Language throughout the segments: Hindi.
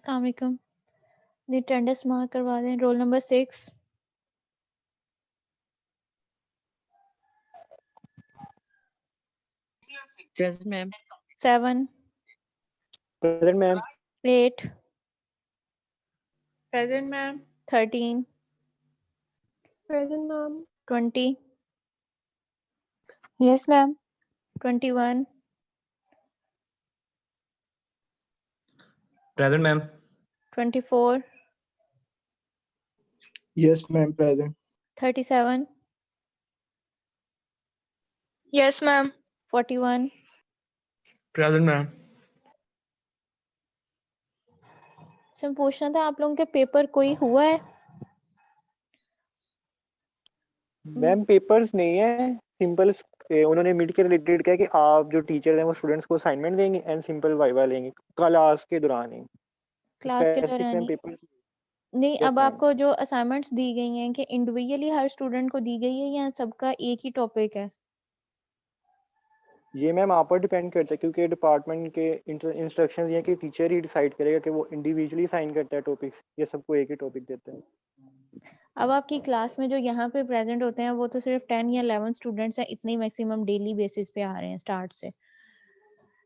अस्सलाम वालेकुम। दी अटेंडेंस मार्क करवा दें। Roll number 6। Present, ma'am. 7, Present, ma'am. 8, Present, ma'am. 13, Present, ma'am. 20, Yes, ma'am. 21, Present, ma'am. 24, Yes, ma'am. Present. 37, Yes, ma'am. 41, Present, ma'am. Sir पूछना था आप लोगों के पेपर कोई हुआ है? मैम पेपर्स नहीं है, सिंपल उन्होंने मीट के रिलेटेड कहा कि आप जो टीचर हैं वो स्टूडेंट्स को असाइनमेंट देंगे एंड सिंपल वाइवा लेंगे क्लास के दौरान ही। क्लास के Specific दौरान मैम ही? पेपर्स नहीं, Yes, अब ma'am. आपको जो असाइनमेंट्स दी गई हैं कि इंडिविजुअली हर स्टूडेंट को दी गई है या सबका एक ही टॉपिक है? ये मैम आप पर डिपेंड करता है क्योंकि डिपार्टमेंट के इंस्ट्रक्शंस ये कि टीचर ही डिसाइड करेगा कि वो इंडिविजुअली साइन करता है टॉपिक्स या सबको एक ही टॉपिक देता है। अब आपकी क्लास में जो यहाँ पे प्रेजेंट होते हैं वो तो सिर्फ 10 या 11 स्टूडेंट्स हैं, इतने मैक्सिमम डेली बेसिस पे आ रहे हैं स्टार्ट से।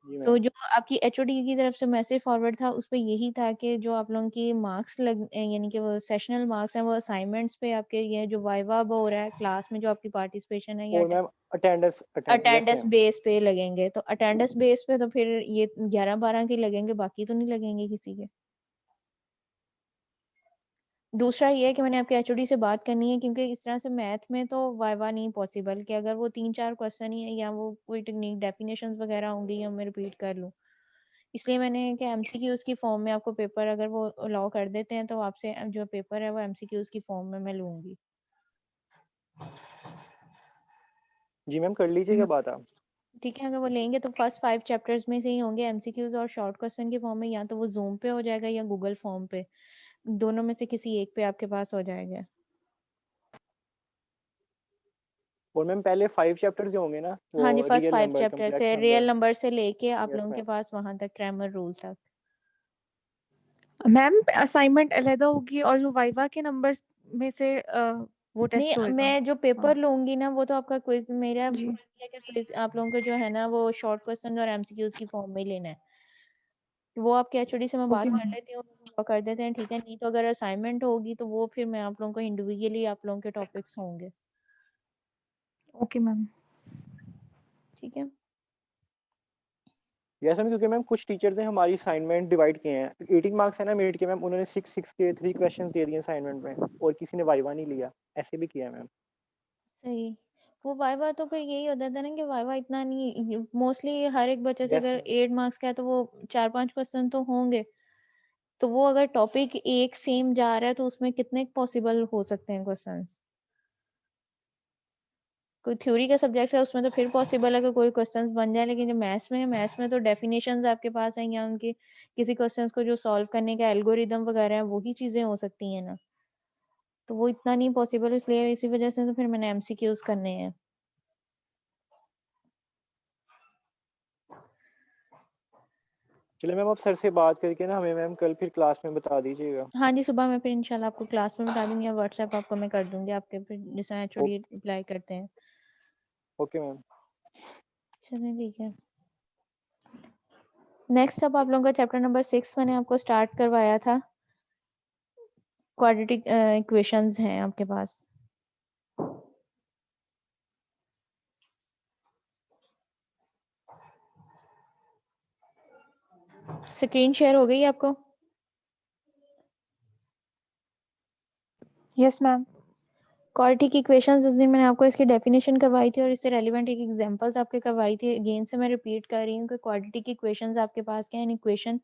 जी तो मैम। जो आपकी एचओडी की तरफ से मैसेज फॉरवर्ड था उस पे यही था कि जो आप लोगों की मार्क्स लग यानी कि वो सेशनल मार्क्स हैं वो असाइनमेंट्स पे आपके ये जो वाइवा अब हो रहा है क्लास में जो आपकी पार्टिसिपेशन है या और ma'am attendance yes attendance ma'am. Base पे लगेंगे। तो अटेंडेंस बेस पे तो फिर ये 11-12 के लगेंगे, बाकी तो नहीं लगेंगे किसी के। दूसरा ये है कि मैंने आपके एचओडी से बात करनी है क्योंकि इस तरह से मैथ में तो वाइवा नहीं पॉसिबल कि अगर वो 3-4 क्वेश्चन ही है या वो कोई टेक्निक डेफिनेशंस वगैरह होंगी या मैं रिपीट कर लूँ। इसलिए मैंने कि एमसीक्यूज की फॉर्म में आपको पेपर अगर वो अलाउ कर देते हैं तो आपसे जो पेपर है वो एमसीक्यूज की फॉर्म में मैं लूंगी। जी मैम कर लीजिएगा बात आप। ठीक है, अगर वो लेंगे तो फर्स्ट 5 चैप्टर्स में से ही होंगे एमसीक्यूज और शॉर्ट क्वेश्चन के फॉर्म में, या तो वो जूम पे हो जाएगा या गूगल फॉर्म पे, दोनों में से किसी एक पे आपके पास हो जाएगा। और मैम पहले 5 चैप्टर्स जो होंगे ना वो हाँ जी, first real 5 number chapter complex से नंबर। रियल नंबर से लेके आप यस लोगों के मैम। पास वहां तक ग्रामर रूल तक। मैम असाइनमेंट अलग होगी और जो वाइवा के नंबर्स में से वो टेस्ट नहीं, होएगा। मैं जो पेपर लूंगी ना वो तो आपका क्विज मेरा जी। क्विज आप लोगों को जो है ना वो शॉर्ट क्वेश्चन और एमसीक्यूज की फॉर्म में ही लेना है। वो आपके एचओडी से मैं बात ओके कर लेती हूँ, वो कर देते हैं, ठीक है। नहीं तो अगर असाइनमेंट होगी तो वो फिर मैं आप लोगों को इंडिविजुअली आप लोगों के टॉपिक्स होंगे, ओके मैम। ठीक है। यस मैम क्योंकि मैम कुछ टीचर्स ने हमारी असाइनमेंट डिवाइड किए हैं 18 मार्क्स है ना मिनट के मैम, उन्होंने 6 के 3 क्वेश्चंस दे दिए असाइनमेंट में और किसी ने वाइवा नहीं लिया, ऐसे भी किया है मैम। सही। वो वाइवा तो फिर यही होता था ना कि वाइवा इतना नहीं, मोस्टली हर एक बच्चे से यस अगर मैम। 8 मार्क्स का है तो वो 4-5 क्वेश्चन तो होंगे। तो वो अगर टॉपिक एक सेम जा रहा है तो उसमें कितने पॉसिबल हो सकते हैं क्वेश्चंस? कोई थ्योरी का सब्जेक्ट है उसमें तो फिर पॉसिबल है कि कोई क्वेश्चंस बन जाए, लेकिन जो मैथ्स में है, मैथ्स में तो डेफिनेशंस आपके पास हैं या उनके किसी क्वेश्चंस को जो सॉल्व करने का एल्गोरिदम वगैरह है वही चीजें हो सकती हैं ना। तो वो इतना नहीं पॉसिबल, इसलिए इसी वजह से तो फिर मैंने एमसीक्यूज करने हैं। चलिए मैम आप सर से बात करके ना हमें मैम कल फिर क्लास में बता दीजिएगा। हाँ जी, सुबह मैं फिर इंशाल्लाह आपको क्लास में बता दूंगी या व्हाट्सएप आपको मैं कर दूंगी आपके फिर जैसा एचओडी रिप्लाई करते हैं। Okay ma'am. चलिए ठीक है। नेक्स्ट अब आप लोगों का चैप्टर नंबर 6 मैंने आपको स्टार्ट करवाया था। क्वाड्रेटिक इक्वेशंस हैं आपके पास। स्क्रीन शेयर हो गई आपको? Yes ma'am. क्वाड्रेटिक इक्वेशंस उस दिन मैंने आपको इसकी डेफिनेशन करवाई थी और इससे रेलिवेंट एक एग्जांपल्स आपके करवाई थी। अगेन से मैं रिपीट कर रही हूँ कि क्वाड्रेटिक इक्वेशंस आपके पास क्या है, इक्वेशन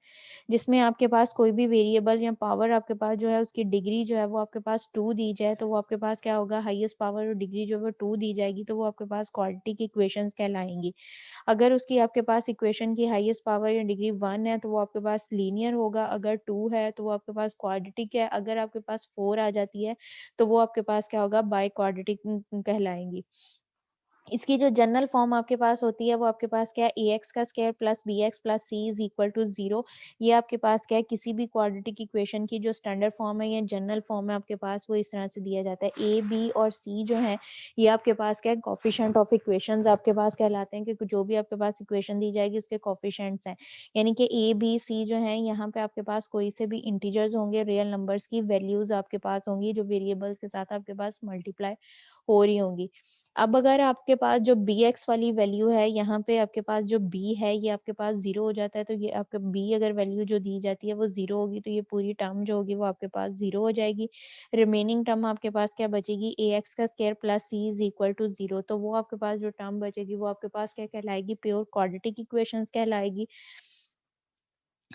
जिसमें आपके पास कोई भी वेरिएबल या पावर आपके पास जो है उसकी डिग्री जो है वो आपके पास 2 दी जाए तो वो आपके पास क्या होगा, हाईएस्ट पावर और डिग्री जो है वो 2 दी जाएगी तो वो आपके पास क्वाड्रेटिक इक्वेशंस कहलाएंगी। अगर उसकी आपके पास इक्वेशन की हाईएस्ट पावर या डिग्री 1 है तो वो आपके पास लीनियर होगा, अगर 2 है तो वो आपके पास क्वाड्रेटिक है, अगर आपके पास 4 आ जाती है तो वो आपके पास क्या होगा, बाई क्वाड्रेटिक कहलाएंगी। इसकी जो जनरल फॉर्म आपके पास होती है वो आपके पास क्या है, ax का square plus bx plus c is equal to 0। ये आपके पास क्या है, किसी भी क्वाड्रेटिक इक्वेशन की जो स्टैंडर्ड फॉर्म है या जनरल फॉर्म है आपके पास, वो इस तरह से दिया जाता है। a b और c जो है ये आपके पास क्या है, कोफिशिएंट ऑफ इक्वेशंस आपके पास कहलाते हैं, क्योंकि जो भी आपके पास इक्वेशन दी जाएगी उसके कोफिशिएंट्स हैं। यानी कि a b c जो है यहाँ पे आपके पास कोई से भी इंटीजर्स होंगे, रियल नंबर्स की वैल्यूज आपके पास होंगी जो वेरिएबल्स के साथ आपके पास मल्टीप्लाई हो रही होंगी। अब अगर आपके पास जो bx वाली वैल्यू है, यहाँ पे आपके पास जो b है ये आपके पास 0 हो जाता है, तो ये आपका b अगर वैल्यू जो दी जाती है वो 0 होगी, तो ये पूरी टर्म जो होगी वो आपके पास 0 हो जाएगी। रिमेनिंग टर्म आपके पास क्या बचेगी, ax का square plus c is equal to 0। तो वो आपके पास जो टर्म बचेगी वो आपके पास क्या कहलाएगी, प्योर क्वाड्रेटिक इक्वेशंस कहलाएगी।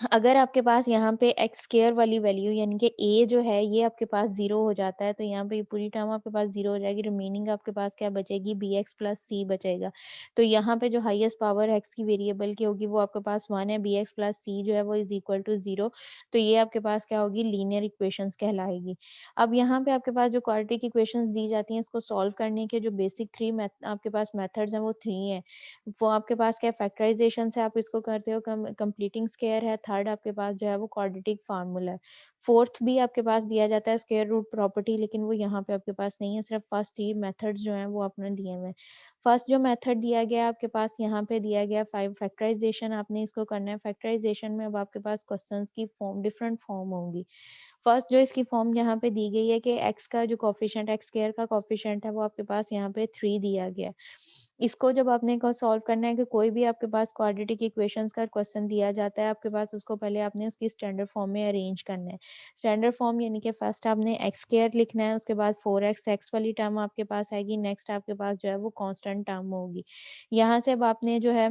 अगर आपके पास यहाँ पे एक्स स्क्वायर वाली वैल्यू यानी कि a जो है ये आपके पास 0 हो जाता है, तो यहाँ पे ये पूरी टर्म आपके पास 0 हो जाएगी। रिमेनिंग आपके पास क्या बचेगी, bx प्लस c बचेगा। तो यहाँ पे जो हाईएस्ट पावर x की वेरिएबल की होगी वो आपके पास 1 है, bx प्लस c जो है वो इज इक्वल टू 0। तो ये आपके पास क्या होगी, लीनियर इक्वेशंस कहलाएगी। अब यहाँ पे आपके पास जो क्वाड्रेटिक इक्वेशंस दी जाती हैं, इसको सॉल्व करने के जो बेसिक आपके पास मेथड्स हैं वो 3 हैं। वो आपके पास क्या फैक्टराइजेशन से आप इसको करते हो, कंप्लीटिंग स्क्वायर है, थर्ड आपके पास जो है वो क्वाड्रेटिक फार्मूला है, फोर्थ भी आपके पास दिया जाता है स्क्वायर रूट प्रॉपर्टी, लेकिन वो यहाँ पे आपके पास नहीं है। सिर्फ फर्स्ट 3 मेथड्स जो हैं वो आपने दिए हुए हैं। फर्स्ट जो मेथड दिया गया है आपके पास यहाँ पे दिया गया 5 फैक्टराइजेशन, आपने इसको करना है। फैक्टराइजेशन में अब आपके पास क्वेश्चंस की फॉर्म डिफरेंट फॉर्म होंगी। फर्स्ट जो इसकी फॉर्म यहाँ पे दी गई है कि x का जो कोफिशिएंट एक्स स्क्वायर का कोफिशिएंट है वो आपके पास यहाँ पे 3 दिया गया है। इसको जब आपने को सॉल्व करना है कि कोई भी आपके पास क्वाड्रेटिक इक्वेशंस का क्वेश्चन दिया जाता है आपके पास, उसको पहले आपने उसकी स्टैंडर्ड फॉर्म में अरेंज करना है। स्टैंडर्ड फॉर्म यानी कि फर्स्ट आपने एक्स स्क्वायर लिखना है, उसके बाद 4x एक्स वाली टर्म आपके पास आएगी, नेक्स्ट आपके पास जो है वो कांस्टेंट टर्म होगी। यहाँ से अब आपने जो है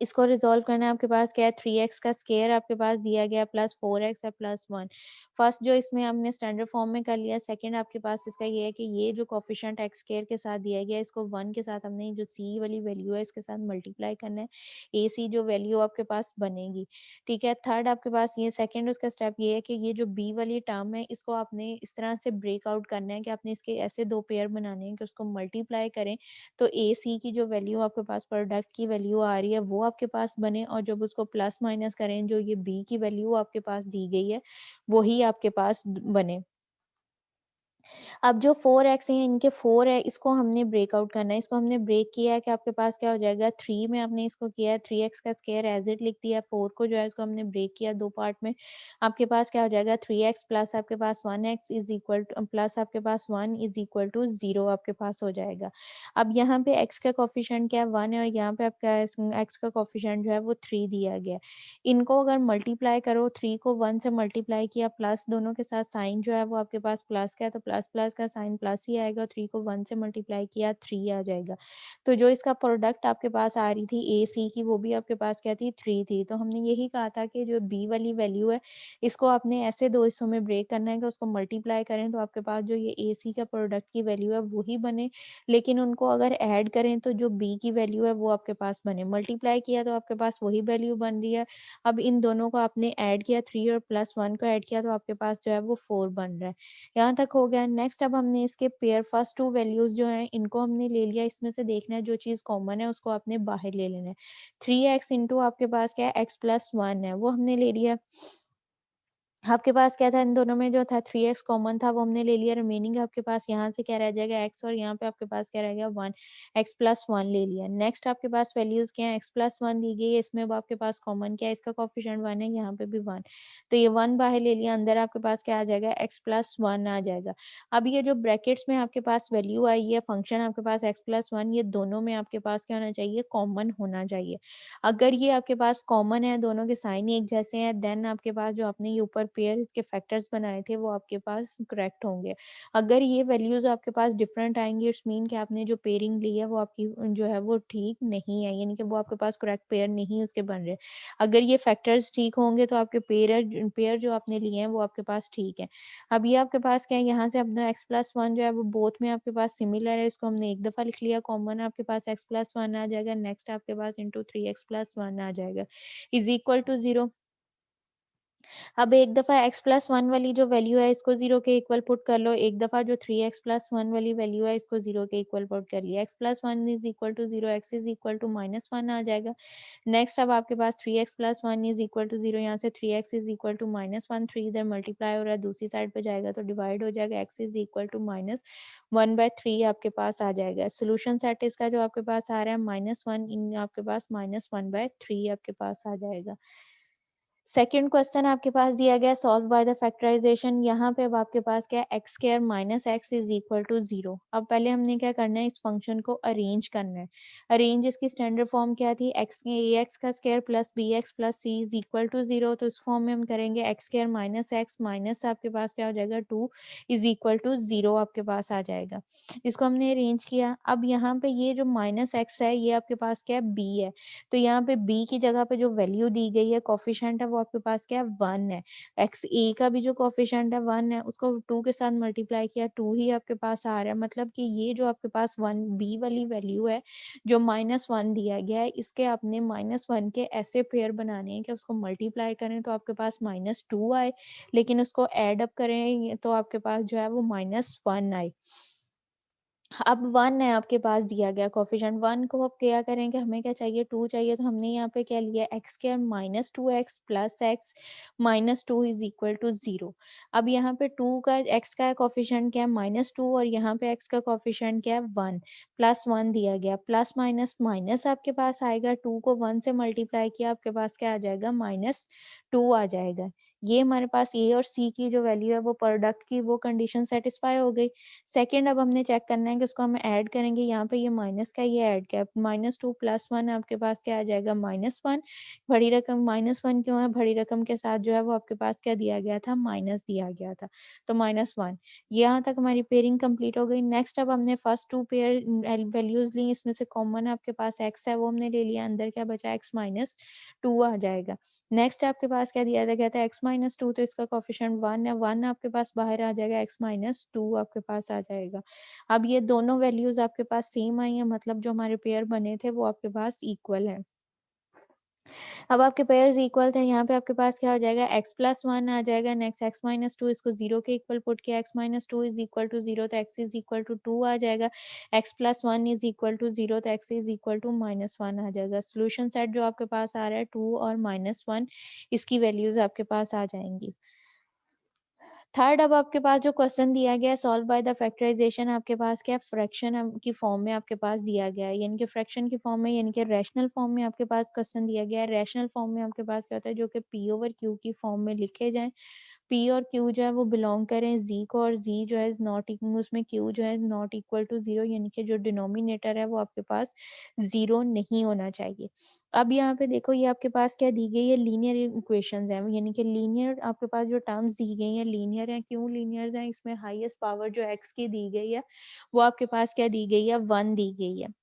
इसको रिजॉल्व करना है। आपके पास क्या है, 3x का स्क्वायर आपके पास दिया गया प्लस 4x है प्लस 1। फर्स्ट जो इसमें हमने स्टैंडर्ड फॉर्म में कर लिया। सेकंड आपके पास इसका ये है कि ये जो कोफिशिएंट x स्क्वायर के साथ दिया गया इसको 1 के साथ हमने जो c वाली वैल्यू है इसके साथ मल्टीप्लाई करना है, ac जो वैल्यू आपके पास बनेगी। ठीक है, थर्ड आपके पास ये सेकंड उसका स्टेप ये है कि ये जो b वाली टर्म है इसको आपने इस तरह से ब्रेक आउट करना है कि आपने इसके ऐसे दो पेयर बनाने हैं कि उसको मल्टीप्लाई करें, तो ए सी की जो वैल्यू आपके पास प्रोडक्ट की वैल्यू आ रही है वो आपके पास बने, और जब उसको प्लस माइनस करें जो ये बी की वैल्यू आपके पास दी गई है वही आपके पास बने। अब जो 4x है इनके 4 है, इसको हमने ब्रेकआउट करना है। इसको हमने ब्रेक किया है कि आपके पास क्या हो जाएगा, 3 में आपने इसको किया है 3x का स्क्वायर एज इट लिख दिया। 4 को जो है इसको हमने ब्रेक किया दो पार्ट में। आपके पास क्या हो जाएगा 3x प्लस आपके पास 1x is equal to plus आपके पास 1 इज इक्वल टू 0 आपके पास हो जाएगा। अब यहाँ पे x का कोफिशिएंट क्या है 1 है, और यहाँ पे आपका x का कोफिशिएंट जो है वो 3 दिया गया है। इनको अगर मल्टीप्लाई करो, 3 को 1 से मल्टीप्लाई किया प्लस दोनों के साथ साइन जो है वो आपके पास प्लस का है, तो प्लस प्लस का साइन प्लस ही आएगा। 3 को 1 से मल्टीप्लाई किया 3 आ जाएगा। तो जो इसका प्रोडक्ट आपके पास आ रही थी ए सी की वो भी आपके पास क्या थी 3 थी। तो हमने यही कहा था कि जो बी वाली वैल्यू है इसको आपने ऐसे दो हिस्सों में ब्रेक करना है कि उसको मल्टीप्लाई करें तो आपके पास जो ये ए सी का प्रोडक्ट की वैल्यू है वही बने, लेकिन उनको अगर ऐड करें तो जो बी की वैल्यू है वो आपके पास बने। मल्टीप्लाई किया तो आपके पास वही वैल्यू बन रही है। अब इन दोनों को आपने ऐड किया, 3 और प्लस 1 को ऐड किया तो आपके पास जो है वो 4 बन रहा है। यहाँ तक हो गया। नेक्स्ट अब हमने इसके पेयर फर्स्ट टू वैल्यूज जो हैं इनको हमने ले लिया। इसमें से देखना है जो चीज कॉमन है उसको आपने बाहर ले लेना है। 3x इंटू आपके पास क्या है x प्लस 1 है वो हमने ले लिया। आपके पास क्या था इन दोनों में, जो था 3x कॉमन था वो हमने ले लिया। रिमेनिंग आपके पास यहाँ से क्या रह जाएगा x, और यहाँ पे आपके पास क्या रह गया 1, x प्लस 1 ले लिया। नेक्स्ट आपके पास वैल्यूज क्या है, x प्लस 1 दी गई है, इसमें अब आपके पास कॉमन क्या है, इसका कोफिशिएंट 1 है, यहाँ पे भी 1, तो ये 1 बाहर ले लिया। अंदर आपके पास क्या आ जाएगा x प्लस 1 आ जाएगा। अब ये जो ब्रैकेट्स में आपके पास वैल्यू आई है फंक्शन आपके पास x प्लस 1, ये दोनों में आपके पास क्या होना चाहिए, कॉमन होना चाहिए। अगर ये आपके पास कॉमन है, दोनों के साइन एक जैसे हैं, देन आपके पास जो आपने ये ऊपर पेयर इसके फैक्टर्स बनाए थे वो आपके पास करेक्ट होंगे। अगर ये वैल्यूज आपके पास डिफरेंट आएंगी इट्स मीन कि आपने जो पेयरिंग ली है वो आपकी जो है वो ठीक नहीं है, यानी कि वो आपके पास करेक्ट पेयर नहीं उसके बन रहे। अगर ये फैक्टर्स ठीक होंगे तो आपके पेयर जो आपने लिए हैं वो आपके पास ठीक है। अब ये आपके पास क्या है, यहाँ से अपना x प्लस 1 जो है वो बोथ में आपके पास सिमिलर है, इसको हमने एक दफा लिख लिया कॉमन, आपके पास x प्लस 1 आ जाएगा। नेक्स्ट आपके पास इंटू 3x प्लस 1 आ जाएगा इज इक्वल टू 0। अब एक दफ़ा x+1 वाली जो वैल्यू है इसको 0 के इक्वल पुट कर लो, एक दफ़ा जो 3x+1 वाली वैल्यू है इसको 0 के इक्वल पुट कर लिया। x+1 is equal to 0, x is equal to -1 आ जाएगा। नेक्स्ट अब आपके पास 3x+1 इज़ इक्वल टू 0, यहाँ से 3x इज़ इक्वल टू -1, 3 इधर मल्टीप्लाई हो रहा है, दूसरी साइड पे जाएगा तो डिवाइड हो जाएगा, x इज़ इक्वल टू -1/3 आपके पास आ जाएगा। सॉल्यूशन सेट इसका जो आपके पास आ रहा है -1 इन आपके पास -1/3 आपके पास आ जाएगा। सेकंड क्वेश्चन आपके पास दिया गया सॉल्व बाय द फैक्टराइजेशन। यहाँ पे अब आपके पास क्या है x square minus x is equal to 0। अब पहले हमने क्या करना है, इस फंक्शन को अरेंज करना है। अरेंज इसकी स्टैंडर्ड फॉर्म क्या थी, एक्स ए एक्स का square plus b x plus c is equal to 0। तो इस फॉर्म में हम करेंगे x square minus x minus आपके पास क्या हो जाएगा 2 इज इक्वल टू 0 आपके पास आ जाएगा। इसको हमने अरेंज किया। अब यहाँ पे ये जो माइनस एक्स है ये आपके पास क्या है बी है, तो यहाँ पे b की जगह पे जो वैल्यू दी गई है कोफिशिएंट है वो आपके पास क्या है 1 है। एक्स ए का भी जो कोफिशिएंट है 1 है, उसको 2 के साथ मल्टीप्लाई किया 2 ही आपके पास आ रहा है। मतलब कि ये जो आपके पास 1 b वाली वैल्यू है जो -1 दिया गया है, इसके आपने -1 के ऐसे पेयर बनाने हैं कि उसको मल्टीप्लाई करें तो आपके पास -2 आए, लेकिन उसको ऐड अप करें तो आपके पास जो है वो -1 आए। अब 1 है आपके पास दिया गया कोफिशिएंट, 1 को अब क्या करेंगे, हमें क्या चाहिए 2 चाहिए, तो हमने यहाँ पे क्या लिया x square minus 2x plus x minus 2 is equal to 0। अब यहाँ पे 2 का x का कोफिशिएंट क्या है -2 और यहाँ पे x का कोफिशिएंट क्या है 1, प्लस 1 दिया गया, प्लस माइनस माइनस आपके पास आएगा, 2 को 1 से मल्टीप्लाई किया आपके पास क्या आ जाएगा -2 आ जाएगा। ये हमारे पास ए और सी की जो वैल्यू है वो प्रोडक्ट की वो कंडीशन सेटिस्फाई हो गई। सेकंड अब हमने चेक करना है कि उसको हम ऐड करेंगे, यहाँ पे ये माइनस का ये ऐड किया -2 प्लस 1 आपके पास क्या आ जाएगा -1। बड़ी रकम -1 क्यों है, बड़ी रकम के साथ जो है वो आपके पास क्या दिया गया था माइनस दिया गया था, तो -1। यहाँ तक हमारी पेयरिंग कंप्लीट हो गई। नेक्स्ट अब हमने फर्स्ट 2 पेयर वैल्यूज ली, इसमें से कॉमन आपके पास x है वो हमने ले लिया, अंदर क्या बचा x-2 आ जाएगा। नेक्स्ट आपके पास क्या दिया गया था x-2, तो इसका कोफिशिएंट 1 है, 1 आपके पास बाहर आ जाएगा, x-2 आपके पास आ जाएगा। अब ये दोनों वैल्यूज आपके पास सेम आई हैं, मतलब जो हमारे पेयर बने थे वो आपके पास इक्वल है। अब आपके पेयर्स इक्वल थे, यहाँ पे आपके पास क्या हो जाएगा x+1 आ जाएगा, नेक्स्ट x-2 इसको 0 के इक्वल पुट किया, x-2 इज इक्वल टू 0 तो x इज इक्वल टू 2 आ जाएगा, x+1 इज इक्वल टू 0 तो x इज इक्वल टू -1 आ जाएगा। सोल्यूशन सेट जो आपके पास आ रहा है 2 और -1, इसकी वैल्यूज आपके पास आ जाएंगी। थर्ड अब आपके पास जो क्वेश्चन दिया गया है सॉल्व बाय द फैक्टराइजेशन, आपके पास क्या फ्रैक्शन की फॉर्म में आपके पास दिया गया है, यानी कि फ्रैक्शन की फॉर्म में, यानी कि रैशनल फॉर्म में आपके पास क्वेश्चन दिया गया है। रैशनल फॉर्म में आपके पास क्या होता है, जो कि पी ओवर क्यू की फॉर्म में लिखे जाएं। पी और क्यू जो है वो बिलोंग करें जी को, और जी जो है नॉट इक्वल, उसमें क्यू जो है नॉट इक्वल टू 0, यानी कि जो डिनोमिनेटर है वो आपके पास 0 नहीं होना चाहिए। अब यहाँ पे देखो ये आपके पास क्या दी गई है, लीनियर इक्वेशंस हैं, यानी कि लीनियर आपके पास जो टर्म्स दी गई हैं लीनियर है। क्यों लीनियर है, इसमें हाईएस्ट पावर जो एक्स की दी गई है वो आपके पास क्या दी गई है 1 दी गई है।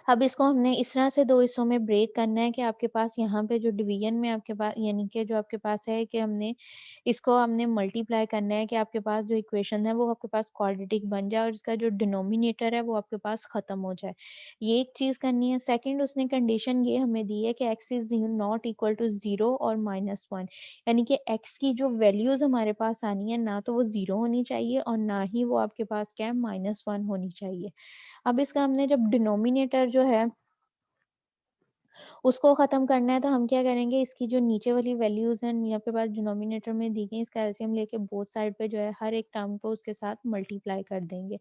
अब इसको हमने इस तरह से दो हिस्सों में ब्रेक करना है कि आपके पास यहाँ पे जो डिवीजन में आपके पास, यानी कि जो आपके पास है कि हमने मल्टीप्लाई करना है कि आपके पास जो इक्वेशन है वो आपके पास क्वाड्रेटिक बन जाए और इसका जो डिनोमिनेटर है वो आपके पास खत्म हो जाए, ये एक चीज करनी है। सेकंड उसने कंडीशन ये हमें दी है कि x is not equal to 0 और -1, यानी कि एक्स की जो वैल्यूज हमारे पास आनी है ना तो वो 0 होनी चाहिए और ना ही वो आपके पास क्या है -1 होनी चाहिए। अब इसका हमने जब डिनोमिनेटर जो है उसको खत्म करना है तो हम क्या करेंगे, इसकी जो नीचे वाली वैल्यूज हैं यहाँ पे पास डिनोमिनेटर में दी गई, इसका एलसीएम लेके बोथ साइड पे जो है हर एक टर्म को उसके साथ मल्टीप्लाई कर देंगे।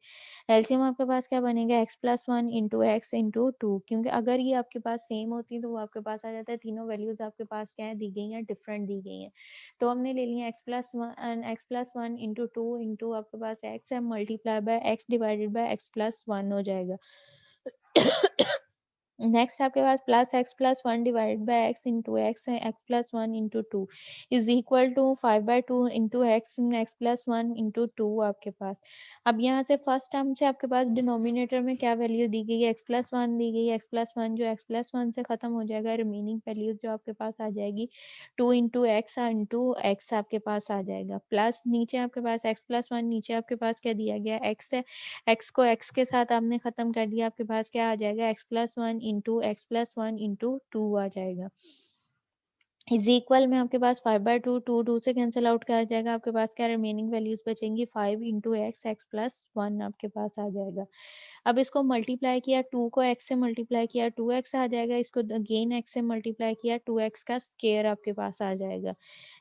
एलसीएम आपके पास क्या बनेगा x+1 इंटू एक्स इंटू 2, क्योंकि अगर ये आपके पास सेम होती तो वो आपके पास आ जाता है, तीनों वैल्यूज आपके पास क्या है दी गई हैं, डिफरेंट दी गई हैं। तो हमने ले लिया x+1 इंटू 2 इंटू आपके पास x है multiply by x divided by x+1 हो जाएगा। नेक्स्ट आपके पास plus x+1 divided by x into x है, x+1 into 2 is equal to 5/2 into x+1 into 2 आपके पास। अब यहाँ से फर्स्ट टर्म से आपके पास डिनोमिनेटर में क्या वैल्यू दी गई है, x+1 दी गई है, x+1 जो x+1 से खत्म हो जाएगा, रिमेनिंग वैल्यू जो आपके पास आ जाएगी 2 इंटू एक्स आपके पास आ जाएगा, प्लस नीचे आपके पास x+1, नीचे आपके पास क्या दिया गया x है, x को x के साथ आपने खत्म कर दिया, आपके पास क्या आ जाएगा x+1 इंटू x+1 इंटू 2 आ जाएगा। इज इक्वल में आपके पास 5/2, 2 से कैंसिल आउट क्या आ जाएगा, आपके पास क्या रिमेनिंग वैल्यूज बचेंगी 5 इंटू एक्स प्लस 1 आपके पास आ जाएगा। अब इसको मल्टीप्लाई किया, 2 को x से मल्टीप्लाई किया 2x आ जाएगा, इसको अगेन x से मल्टीप्लाई किया 2x का स्केयर आपके पास आ जाएगा।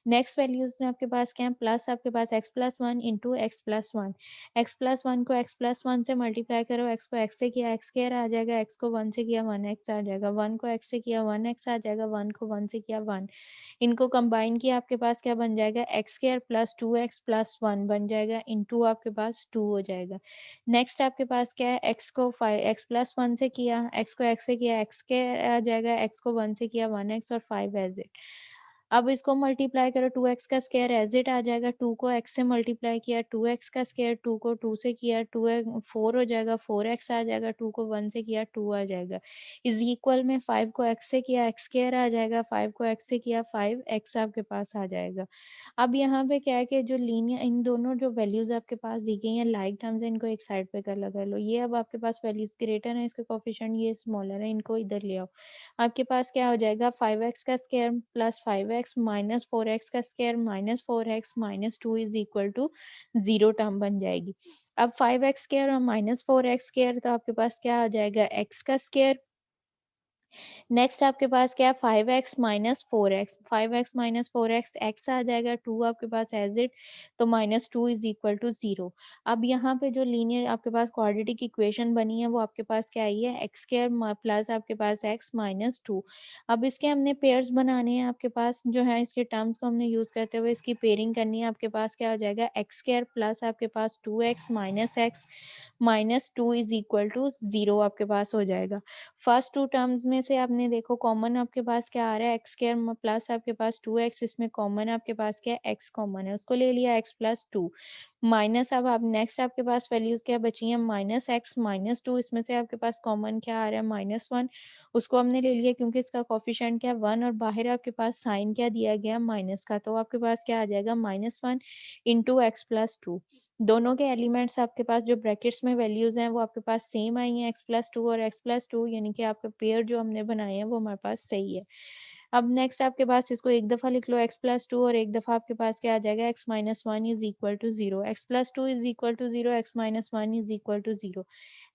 नेक्स्ट वैल्यूज में आपके पास क्या है, प्लस आपके पास x plus 1 into x plus 1, x plus 1 को x प्लस 1 से मल्टीप्लाई करो, x को x से किया x स्केयर आ जाएगा, x को 1 से किया 1x आ जाएगा, 1 को x से किया 1x आ जाएगा, 1 को 1 से किया 1, इनको कंबाइन किया आपके पास क्या बन जाएगा, x square plus 2x plus 1 बन जाएगा, इनटू आपके पास 2 हो जाएगा। नेक्स्ट आपके पास क्या है, x को 5x प्लस 1 से किया, x को x से किया x स्क्वायर आ जाएगा, x को 1 से किया 1x और 5 एज इट। अब इसको मल्टीप्लाई करो, 2x का स्क्वायर एज इट आ जाएगा, 2 को x से मल्टीप्लाई किया 2x का स्क्वायर, 2 को 2 से किया 4 हो जाएगा, 4x आ जाएगा, 2 को 1 से किया 2 आ जाएगा, इज इक्वल में 5 को x से किया x स्क्वायर आ जाएगा, 5 को x से किया 5x आपके पास आ जाएगा। अब यहाँ पे क्या है कि जो लीनियर इन दोनों जो वैल्यूज आपके पास दी गई हैं लाइक टर्म्स है, इनको एक साइड पे कर लगा लो। ये अब आपके पास वैल्यूज ग्रेटर है, इसके कोफिशिएंट ये स्मॉलर है, इनको इधर ले आओ। आपके पास क्या हो जाएगा, 5x का square plus 5x minus 4x का square minus 4x minus 2 is equal to 0 term बन जाएगी। अब 5x स्क्वायर और माइनस 4x स्क्वायर, तो आपके पास क्या आ जाएगा, x का स्क्वायर। नेक्स्ट आपके पास क्या है, 5x minus 4x, 5x minus 4x x आ जाएगा, 2 आपके पास एज इट, तो माइनस 2 इज इक्वल टू 0। अब यहाँ पे जो लीनियर आपके पास क्वाड्रेटिक इक्वेशन बनी है वो आपके पास क्या आई है, एक्स स्क्वायर प्लस आपके पास x माइनस 2। अब इसके हमने पेयर्स बनाने हैं, आपके पास जो है इसके टर्म्स को हमने यूज करते हुए इसकी पेयरिंग करनी है। आपके पास क्या हो जाएगा, एक्स स्क्वायर प्लस आपके पास 2x minus x minus 2 is equal to 0 आपके पास हो जाएगा। फर्स्ट टू टर्म्स में से आपने देखो कॉमन आपके पास क्या आ रहा है, एक्स स्क्वायर प्लस आपके पास 2x, इसमें कॉमन आपके पास क्या है, x कॉमन है, उसको ले लिया x प्लस 2 माइनस। अब आप नेक्स्ट आपके पास वैल्यूज क्या बची हैं, माइनस x माइनस 2, इसमें से आपके पास कॉमन क्या आ रहा है, माइनस 1, उसको हमने ले लिया क्योंकि इसका कोफिशिएंट क्या है 1 और बाहर आपके पास साइन क्या दिया गया माइनस का, तो आपके पास क्या आ जाएगा माइनस 1 इंटू एक्स प्लस 2। दोनों के एलिमेंट्स आपके पास जो ब्रैकेट्स में वैल्यूज हैं वो आपके पास सेम आई हैं, x प्लस 2 और x प्लस 2, यानी कि आपका पेयर जो हमने बनाए हैं वो हमारे पास सही है। अब नेक्स्ट आपके पास इसको एक दफा लिख लो x प्लस 2 और एक दफा आपके पास क्या आ जाएगा, x minus 1 is equal to 0, x plus 2 is equal to 0, x minus 1 is equal to 0,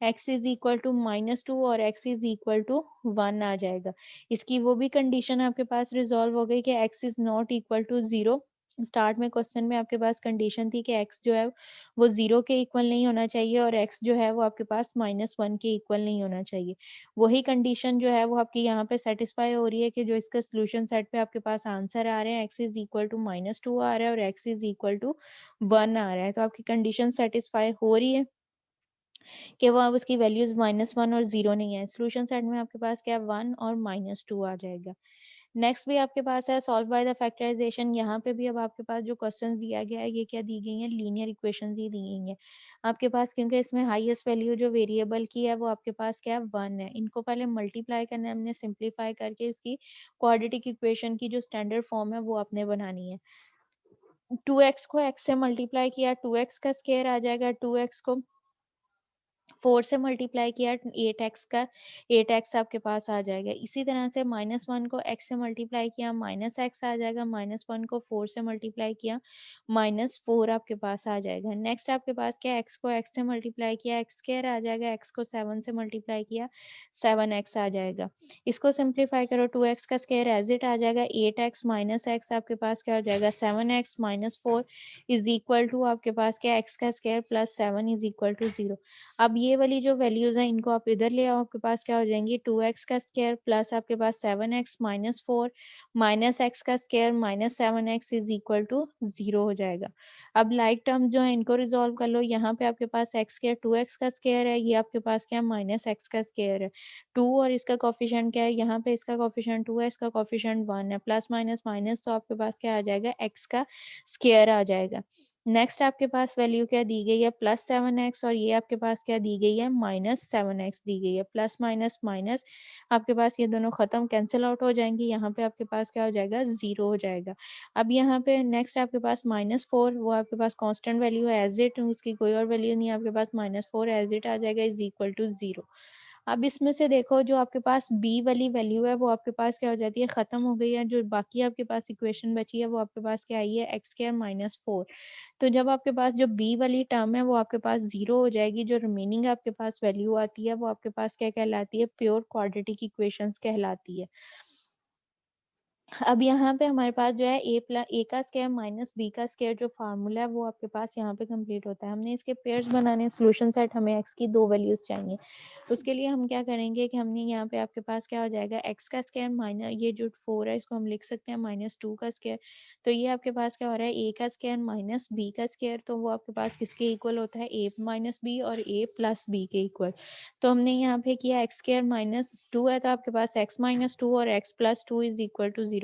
x is equal to minus 2 और x इज इक्वल टू 1 आ जाएगा। इसकी वो भी कंडीशन आपके पास रिजॉल्व हो गई कि x is not equal to 0। Start में क्वेश्चन में आपके पास कंडीशन थी कि x जो है वो 0 के इक्वल नहीं होना चाहिए और x जो है वो आपके पास माइनस 1 के इक्वल नहीं होना चाहिए। वही कंडीशन जो है वो आपकी यहाँ पे सेटिस्फाई हो रही है कि जो इसका सोल्यूशन सेट पे आपके पास आंसर आ रहे हैं, x is equal to minus 2 आ रहा है और x इज इक्वल टू 1 आ रहा है, तो आपकी कंडीशन सेटिस्फाई हो रही है कि वो अब उसकी वैल्यूज माइनस 1 और 0 नहीं है। सोल्यूशन सेट में आपके पास क्या 1 और माइनस 2 आ जाएगा। नेक्स्ट भी आपके पास है सॉल्व बाय द फैक्टराइजेशन। यहाँ पे भी अब आपके पास जो क्वेश्चंस दिया गया है ये क्या दी गई हैं, लीनियर इक्वेशंस ही दी गई हैं आपके पास, क्योंकि इसमें हाईएस्ट वैल्यू जो वेरिएबल की है वो आपके पास क्या है 1 है। इनको पहले मल्टीप्लाई करना है हमने, सिंप्लीफाई करके इसकी क्वाड्रेटिक इक्वेशन की जो स्टैंडर्ड फॉर्म है वो आपने बनानी है। 2x को x से मल्टीप्लाई किया 2x का स्क्वायर आ जाएगा, 2x को 4 से मल्टीप्लाई किया 8x का 8x आपके पास आ जाएगा। इसी तरह से माइनस 1 को x से मल्टीप्लाई किया माइनस x आ जाएगा, माइनस 1 को 4 से मल्टीप्लाई किया माइनस 4 आपके पास आ जाएगा। नेक्स्ट आपके पास क्या, x को x से मल्टीप्लाई किया x स्क्वायर आ जाएगा, x को 7 से मल्टीप्लाई किया 7x आ जाएगा। इसको सिंप्लीफाई करो, 2x का स्क्वायर एज इट आ जाएगा, 8x माइनस x आपके पास क्या हो जाएगा 7x minus 4 is equal to आपके पास क्या x का square plus 7 is equal to 0। अब ये वाली जो वैल्यूज हैं इनको आप इधर ले आओ, आपके पास क्या हो जाएंगी 2x का स्क्वायर प्लस आपके पास 7x माइनस 4 माइनस x का square minus 7x is equal to 0 हो जाएगा। अब लाइक टर्म जो है इनको रिजॉल्व कर लो। यहाँ पे आपके पास x स्क्वायर 2x का स्क्वायर है, ये आपके पास क्या माइनस x का स्क्वायर है 2 और इसका कोफिशिएंट क्या है, यहाँ पे इसका कोफिशिएंट 2 है, इसका कोफिशिएंट 1 है, प्लस माइनस माइनस तो आपके पास क्या आ जाएगा x का स्क्वायर आ जाएगा। नेक्स्ट आपके पास वैल्यू क्या दी गई है प्लस 7x और ये आपके पास क्या दी गई है माइनस 7x दी गई है। प्लस माइनस माइनस आपके पास ये दोनों खत्म कैंसिल आउट हो जाएंगी, यहाँ पे आपके पास क्या हो जाएगा 0 हो जाएगा। अब यहाँ पे नेक्स्ट आपके पास माइनस 4 वो आपके पास कांस्टेंट वैल्यू है एज इट, उसकी कोई और वैल्यू नहीं है, आपके पास माइनस 4 एज इट आ जाएगा इज इक्वल टू 0। अब इसमें से देखो जो आपके पास b वाली वैल्यू है वो आपके पास क्या हो जाती है, खत्म हो गई है। जो बाकी आपके पास इक्वेशन बची है वो आपके पास क्या आई है, x² माइनस 4। तो जब आपके पास जो b वाली टर्म है वो आपके पास 0 हो जाएगी, जो रिमेनिंग आपके पास वैल्यू आती है वो आपके पास क्या कहलाती है, प्योर क्वाड्रेटिक इक्वेशंस कहलाती है। अब यहाँ पे हमारे पास जो है a का स्क्वायर माइनस b का स्क्वायर जो फार्मूला है वो आपके पास यहाँ पे कंप्लीट होता है। हमने इसके पेयर्स बनाने, सोल्यूशन सेट, हमें x की 2 वैल्यूज चाहिए। उसके लिए हम क्या करेंगे कि हमने यहाँ पे आपके पास क्या हो जाएगा, x का स्क्वायर माइनस ये जो 4 है इसको हम लिख सकते हैं माइनस 2 का स्क्वायर। तो ये आपके पास क्या हो रहा है, a का स्क्वायर माइनस b का स्क्वायर, तो वो आपके पास किसके इक्वल होता है, a माइनस b और a प्लस b के इक्वल। तो हमने यहाँ पे किया x स्क्वायर माइनस 2 है तो आपके पास x माइनस 2 और x plus 2 is equal to 0।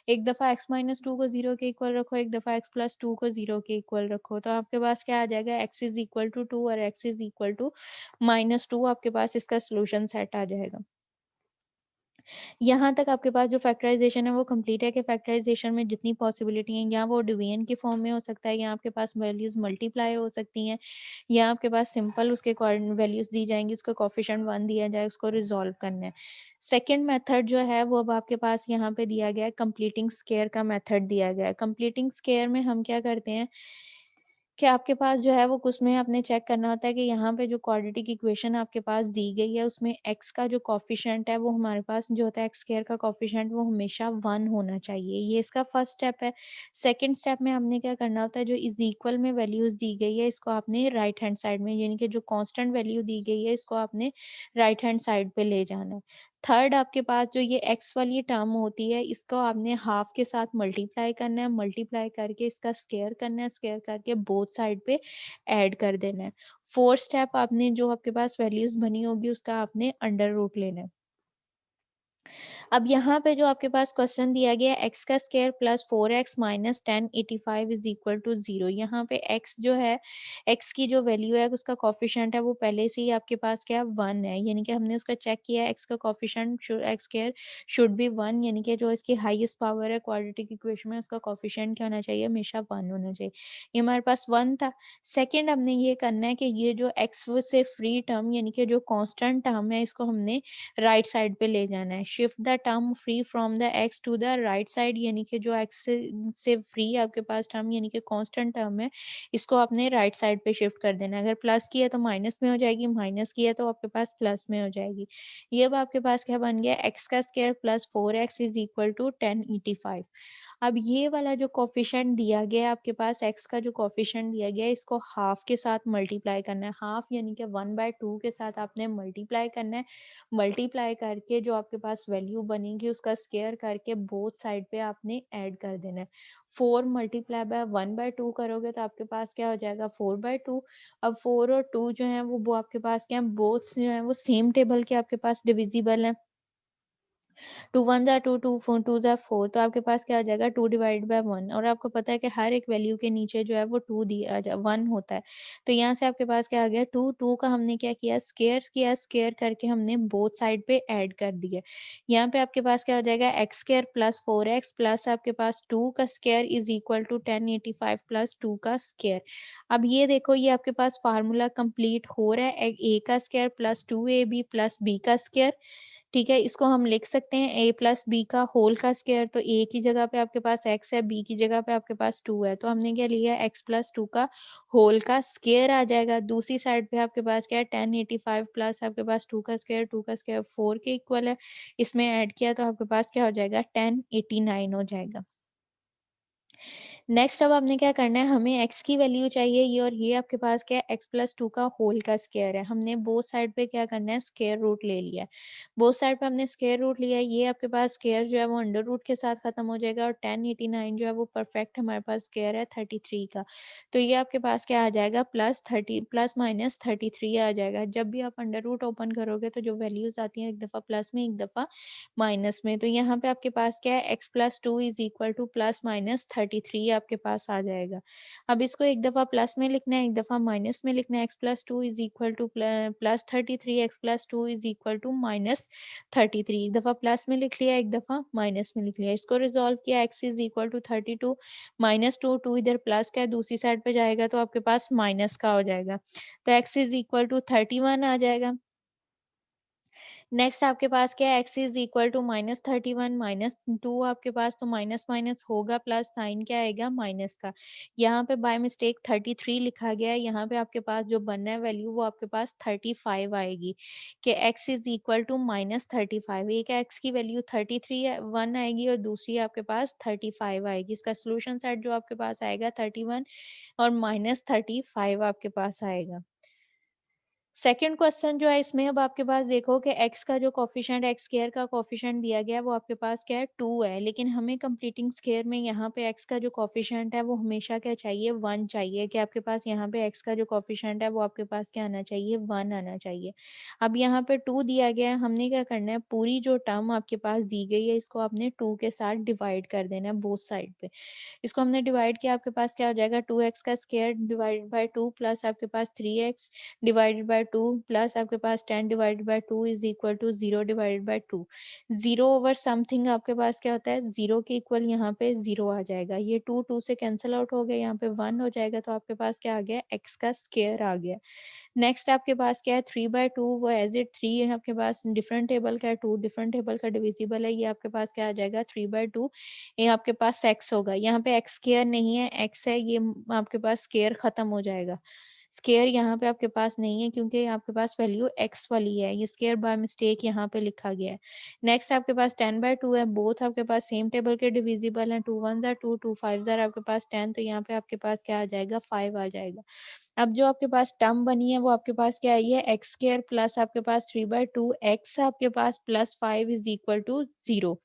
एक दफा x माइनस 2 को 0 के इक्वल रखो, एक दफा x प्लस 2 को 0 के इक्वल रखो, तो आपके पास क्या आ जाएगा, x इज इक्वल टू 2 और x is equal to minus 2। आपके पास इसका सोल्यूशन सेट आ जाएगा। यहाँ तक आपके पास जो फैक्टराइजेशन है वो कंप्लीट है कि फैक्टराइजेशन में जितनी पॉसिबिलिटी है, या वो डिवीजन की फॉर्म में हो सकता है, या आपके पास वैल्यूज मल्टीप्लाई हो सकती हैं, या आपके पास सिंपल उसके वैल्यूज दी जाएंगी, उसका कोफिशिएंट 1 दिया जाए, उसको रिजॉल्व करना है। सेकेंड मेथड जो है वो अब आपके पास यहाँ पे दिया गया है, कंप्लीटिंग स्क्वायर का मेथड दिया गया है। कंप्लीटिंग स्क्वायर में हम क्या करते हैं कि आपके पास जो है वो उसमें आपने चेक करना होता है कि यहाँ पे जो क्वाड्रेटिक इक्वेशन आपके पास दी गई है उसमें x का जो कोफिशिएंट है वो हमारे पास जो होता है x स्क्वायर का कोफिशिएंट वो हमेशा 1 होना चाहिए। ये इसका फर्स्ट स्टेप है। सेकंड स्टेप में हमने क्या करना होता है, जो इज इक्वल में वैल्यूज दी गई है इसको आपने राइट हैंड साइड में, यानी कि जो कांस्टेंट वैल्यू दी गई है इसको आपने राइट हैंड साइड पे ले जाना है। थर्ड आपके पास जो ये x वाली टर्म होती है इसको आपने हाफ के साथ मल्टीप्लाई करना है, मल्टीप्लाई करके इसका स्क्वायर करना है, स्क्वायर करके बोथ साइड पे ऐड कर देना है। फोर्थ स्टेप आपने जो आपके पास वैल्यूज बनी होगी उसका आपने अंडर रूट लेना है। अब यहाँ पे जो आपके पास क्वेश्चन दिया गया है x का square plus 4x minus 1085 is equal to 0। यहाँ पे x जो है, x की जो वैल्यू है उसका कोफिशिएंट है वो पहले से ही आपके पास क्या 1 है, यानी कि हमने उसका चेक किया है x का coefficient x square should be 1, यानी कि जो इसकी हाईएस्ट पावर है क्वाड्रेटिक इक्वेशन में उसका कोफिशिएंट क्या होना चाहिए, हमेशा 1 होना चाहिए। ये हमारे पास 1 था। सेकेंड हमने ये करना है कि ये जो x से फ्री टर्म यानी कि जो कॉन्स्टेंट टर्म है इसको हमने राइट साइड पे ले जाना है। Shift the term free from the x to the right side, यानी कि जो x से फ्री आपके पास टर्म यानी कि कांस्टेंट टर्म है इसको आपने राइट साइड पे शिफ्ट कर देना है। अगर प्लस किया तो माइनस में हो जाएगी, माइनस किया तो आपके पास प्लस में हो जाएगी। ये अब आपके पास क्या बन गया, x का square plus 4x is equal to 1085। अब ये वाला जो कोफिशिएंट दिया गया है आपके पास, x का जो कोफिशिएंट दिया गया है इसको हाफ के साथ मल्टीप्लाई करना है। हाफ यानी कि 1/2 के साथ आपने मल्टीप्लाई करना है। मल्टीप्लाई करके जो आपके पास वैल्यू बनेगी उसका स्क्वायर करके बोथ साइड पे आपने ऐड कर देना है। 4 मल्टीप्लाई बाय 1/2 करोगे तो आपके पास क्या हो जाएगा, 4/2। अब 4 और 2 जो है वो आपके पास क्या है, बोथ जो है वो सेम टेबल के आपके पास डिविजिबल है। 2 1 जा 2, 2 4 2 जा 4, तो आपके पास क्या आ जाएगा 2 डिवाइड बाय 1। और आपको पता है कि हर एक वैल्यू के नीचे जो है वो 2 दिया 1 होता है। तो यहाँ से आपके पास क्या आ गया 2, 2 का हमने क्या किया, स्क्वायर करके हमने बोथ साइड पे ऐड कर दिया। यहाँ पे आपके पास क्या हो जाएगा, x square plus 4x plus आपके पास 2 का square is equal to 1085 plus 2 का स्क्वायर। अब ये देखो ये आपके पास फार्मूला कंप्लीट हो रहा है, a का square plus 2ab plus b का स्क्वायर। ठीक है, इसको हम लिख सकते हैं a प्लस बी का होल का स्क्वायर। तो a की जगह पे आपके पास x है, b की जगह पे आपके पास 2 है, तो हमने क्या लिया x प्लस 2 का होल का स्क्वायर आ जाएगा। दूसरी साइड पे आपके पास क्या है 1085 प्लस आपके पास 2 का स्क्वायर, 2 का स्क्वायर 4 के इक्वल है, इसमें ऐड किया तो आपके पास क्या हो जाएगा 1089 हो जाएगा। नेक्स्ट अब आपने क्या करना है, हमें x की वैल्यू चाहिए ये, और ये आपके पास क्या है x प्लस 2 का होल का स्क्वायर है। हमने बोथ साइड पे क्या करना है, स्क्वायर रूट ले लिया है। बोथ साइड पे हमने स्क्वायर रूट लिया है। ये आपके पास स्क्वायर जो है वो अंडर रूट के साथ खत्म हो जाएगा, और 1089 जो है वो परफेक्ट हमारे पास स्क्वायर है 33 का। तो ये आपके पास क्या आ जाएगा, प्लस माइनस 33 आ जाएगा। जब भी आप अंडर रूट ओपन करोगे तो जो वैल्यूज आती हैं एक दफा प्लस में एक दफा माइनस में। तो यहाँ पे आपके पास क्या है, x plus 2 is equal to plus minus 33 आपके पास आ जाएगा। अब इसको एक दफा प्लस में लिखना है, एक दफा माइनस में लिखना है। x plus 2 is equal to plus 33, x plus 2 is equal to minus 33। एक दफा प्लस में लिख लिया, एक दफा माइनस में लिख लिया। इसको रिजॉल्व किया, x is equal to 32 minus 2, 2 इधर प्लस का है दूसरी साइड पे जाएगा तो आपके पास माइनस का हो जाएगा। तो x इज इक्वल टू 31 आ जाएगा। नेक्स्ट आपके पास क्या है, एक्स इज इक्वल टू -31 -2 आपके पास, तो माइनस माइनस होगा प्लस, साइन क्या आएगा माइनस का। यहाँ पे बाय मिस्टेक 33 लिखा गया है, यहाँ पे आपके पास जो बनना है वैल्यू वो आपके पास 35 आएगी कि एक्स इज इक्वल टू -35। एक एक्स की वैल्यू 1 आएगी और दूसरी आपके पास 35 आएगी। इसका सोल्यूशन सेट जो आपके पास आएगा 31 और -35 आपके पास आएगा। सेकंड क्वेश्चन जो है इसमें अब आपके पास देखो कि x का जो कोफिशिएंट एक्स स्क्वायर का कोफिशिएंट दिया गया है वो आपके पास क्या है 2 है, लेकिन हमें कंप्लीटिंग स्क्वायर में यहाँ पे x का जो कोफिशिएंट है वो हमेशा क्या चाहिए 1 चाहिए, कि आपके पास यहाँ पे x का जो कोफिशिएंट है वो आपके पास क्या आना चाहिए 1 आना चाहिए। अब यहाँ पे 2 दिया गया है, हमने क्या करना है पूरी जो टर्म आपके पास दी गई है इसको आपने 2 के साथ डिवाइड कर देना है बोथ साइड पे। इसको हमने डिवाइड किया, आपके पास क्या हो जाएगा 2x का स्क्वायर डिवाइडेड बाय 2 प्लस आपके पास 3x डिवाइडेड बाय 2 प्लस आपके पास 10 divided by 2 is equal to 0 divided by 2। 0 over something आपके पास क्या होता है 0 के इक्वल यहाँ पे 0 आ जाएगा, ये 2 2 से कैंसिल आउट हो गया, यहाँ पे 1 हो जाएगा, तो आपके पास क्या आ गया x का स्क्वायर आ गया। नेक्स्ट आपके पास क्या है 3/2, वो एज इट 3 है आपके पास, डिफरेंट टेबल का है, 2 डिफरेंट टेबल का डिविजिबल है, ये आपके पास क्या आ जाएगा 3/2। ये आपके पास x होगा, यहाँ पे x स्क्वायर नहीं है x है, ये आपके पास स्क्वायर खत्म हो जाएगा। स्क्वायर यहाँ पे आपके पास नहीं है क्योंकि आपके पास वैल्यू x वाली है, ये स्क्वायर बाय मिस्टेक यहाँ पे लिखा गया है। नेक्स्ट आपके पास 10/2 है, बोथ आपके पास सेम टेबल के डिविजिबल हैं, 2 1 2 2 5 आपके पास 10, तो यहाँ पे आपके पास क्या आ जाएगा 5 आ जाएगा। अब जो आपके पास टर्म बनी है वो आपके पास क्या आई है एक्स स्क्वायर प्लस आपके पास 3/2 एक्स आपके पास प्लस 5 इज इक्वल टू 0।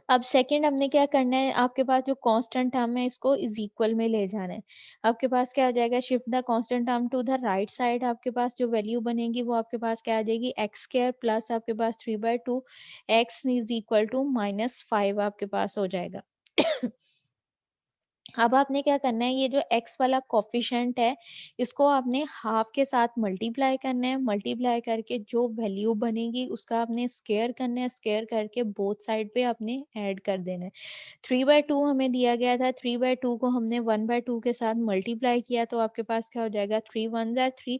अब सेकंड हमने क्या करना है, आपके पास जो कांस्टेंट टर्म है इसको इज इक्वल में ले जाना है। आपके पास क्या हो जाएगा shift the constant term to the right side, आपके पास जो वैल्यू बनेगी वो आपके पास क्या आ जाएगी एक्स स्क्वायर प्लस आपके पास 3/2 एक्स इज इक्वल टू -5 आपके पास हो जाएगा। अब आपने क्या करना है, ये जो x वाला कोफिशिएंट है इसको आपने हाफ के साथ मल्टीप्लाई करना है, मल्टीप्लाई करके जो वैल्यू बनेगी उसका आपने स्क्वायर करना है, स्क्वायर करके बोथ साइड पे आपने ऐड कर देना है। 3/2 हमें दिया गया था, 3/2 को हमने 1/2 के साथ मल्टीप्लाई किया तो आपके पास क्या हो जाएगा 3 1 3,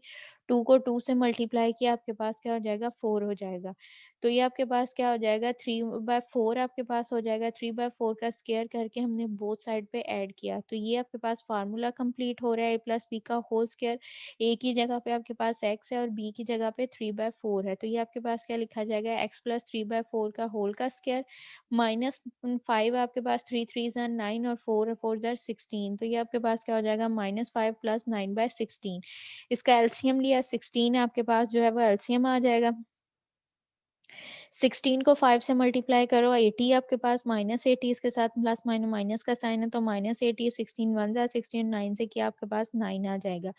2 को 2 से मल्टीप्लाई किया आपके पास क्या हो जाएगा 4 हो जाएगा। तो ये आपके पास क्या हो जाएगा 3/4 आपके पास हो जाएगा, 3/4 का स्क्वायर करके हमने बोथ साइड पे ऐड किया, तो ये आपके पास फार्मूला कंप्लीट हो रहा है a+b का होल स्क्वायर। a की जगह पे आपके पास x है और b की जगह पे 3/4 है, तो ये आपके पास क्या लिखा जाएगा x + 3/4 का होल का स्क्वायर -5 आपके पास 3 3 9 और 4 4 16, तो ये आपके पास क्या हो जाएगा -5 + 9/16। इसका एलसीएम लिया 16 आपके पास जो है वो एलसीएम आ जाएगा। 16 को 5 से मल्टीप्लाई करो 80 आपके पास -80, इसके साथ प्लस माइनस का साइन है तो -80, 16 1 16, 9 से किया आपके पास 9 आ जाएगा।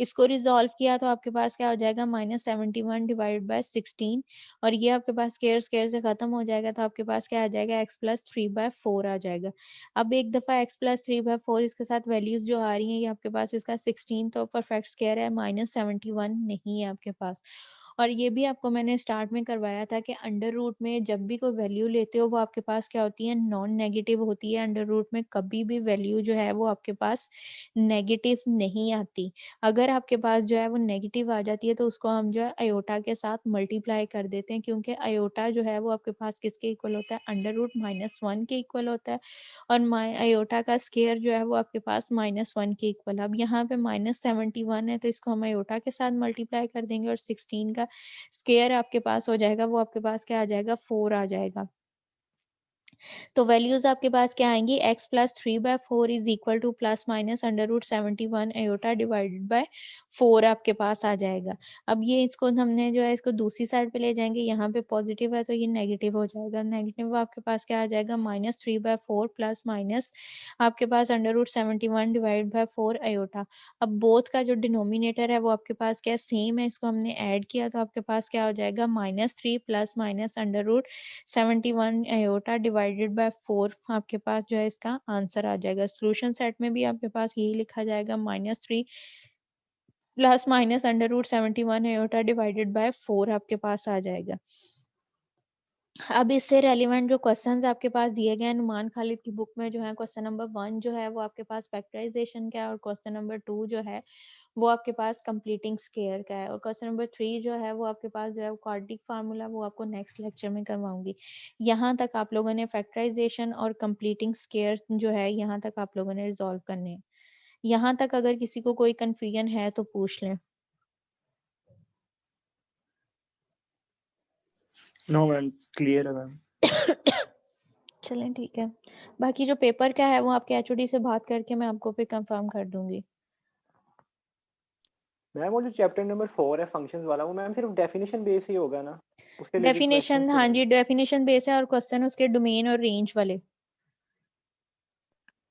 इसको रिजॉल्व किया तो आपके पास क्या हो जाएगा -71 डिवाइडेड बाय 16, और ये आपके पास स्क्वायर स्क्वायर से खत्म हो जाएगा तो आपके पास क्या आ जाएगा x + 3/4 आ जाएगा। अब एक दफा x + 3/4 इसके साथ वैल्यूज जो आ रही हैं, ये आपके पास इसका 16 तो परफेक्ट स्क्वायर है, -71 नहीं है आपके पास। और ये भी आपको मैंने स्टार्ट में करवाया था कि अंडर रूट में जब भी कोई वैल्यू लेते हो वो आपके पास क्या होती है नॉन नेगेटिव होती है, अंडर रूट में कभी भी वैल्यू जो है वो आपके पास नेगेटिव नहीं आती। अगर आपके पास जो है वो नेगेटिव आ जाती है तो उसको हम जो है अयोटा के साथ मल्टीप्लाई कर देते हैं, क्योंकि अयोटा जो है वो आपके पास किसके इक्वल होता है √-1 के इक्वल होता है, और अयोटा का स्क्वायर जो है वो आपके पास -1 के इक्वल। अब यहाँ पे -71 है तो इसको हम अयोटा के साथ मल्टीप्लाई कर देंगे और 16 का स्क्वायर आपके पास हो जाएगा, वो आपके पास क्या आ जाएगा 4 आ जाएगा। तो वैल्यूज आपके पास क्या आएंगी x + 3/4 is equal to ±√71 iota divided by 4 आपके पास आ जाएगा। अब ये इसको हमने जो है इसको दूसरी साइड पे ले जाएंगे, यहाँ पे पॉजिटिव है तो ये नेगेटिव हो जाएगा, नेगेटिव आपके पास क्या आ जाएगा -3/4 प्लस माइनस आपके पास √71 डिवाइड बाय 4 अयोटा। अब बोथ का जो डिनोमिनेटर है वो आपके पास क्या सेम है, इसको हमने ऐड किया तो आपके पास क्या हो जाएगा -3 plus minus √71 iota divided by 4 आपके पास जो है इसका आंसर आ जाएगा। सॉल्यूशन सेट में भी आपके पास यही लिखा जाएगा -3 plus minus √71 iota divided by 4 आपके पास आ जाएगा। अब इससे रेलिवेंट जो क्वेश्चंस आपके पास दिए गए हैं नुमान खालिद की बुक में जो है, क्वेश्चन नंबर 1 जो है वो आपके पास फैक्टराइजेशन का है, और क्वेश्चन नंबर 2 जो है वो आपके पास कंप्लीटिंग स्क्वायर का है, और क्वेश्चन नंबर 3 जो है वो आपके पास जो है क्वाड्रेटिक फार्मूला वो आपको नेक्स्ट लेक्चर में करवाऊंगी। यहाँ तक आप लोगों ने फैक्टराइजेशन और कंप्लीटिंग स्क्वायर जो है यहाँ तक आप लोगों ने रिजॉल्व करने हैं। यहाँ तक अगर किसी को कोई कंफ्यूजन है तो पूछ लें। नो मैम, क्लियर है मैम। चलें ठीक है, बाकी जो पेपर का है वो आपके एचओडी से बात करके मैं आपको फिर कंफर्म कर दूंगी। मैम वो जो चैप्टर नंबर 4 है फंक्शंस वाला, वो मैम सिर्फ डेफिनेशन बेस ही होगा ना, उसके रिलेटेड डेफिनेशन, क्वेश्चंस हाँ करेंगे? जी डेफिनेशन बेस है, और क्वेश्चन उसके डोमेन और रेंज वाले।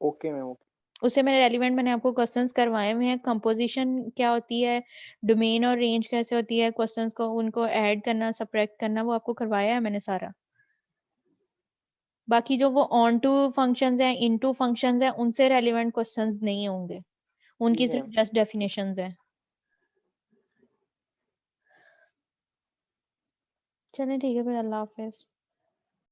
Okay ma'am, okay. उससे मैंने रेलिवेंट मैंने आपको क्वेश्चंस करवाए हुए हैं, कंपोजिशन क्या होती है, डोमेन और रेंज कैसे होती है, क्वेश्चंस को उनको ऐड करना सबट्रैक्ट करना वो आपको करवाया है मैंने सारा। बाकी जो वो ऑन टू फंक्शंस हैं, इनटू फंक्शंस हैं, उनसे रेलिवेंट क्वेश्चंस नहीं होंगे, उनकी ठीक है। सिर्फ जस्ट डेफिनेशंस हैं। चलें ठीक है फिर, अल्लाह हाफिज।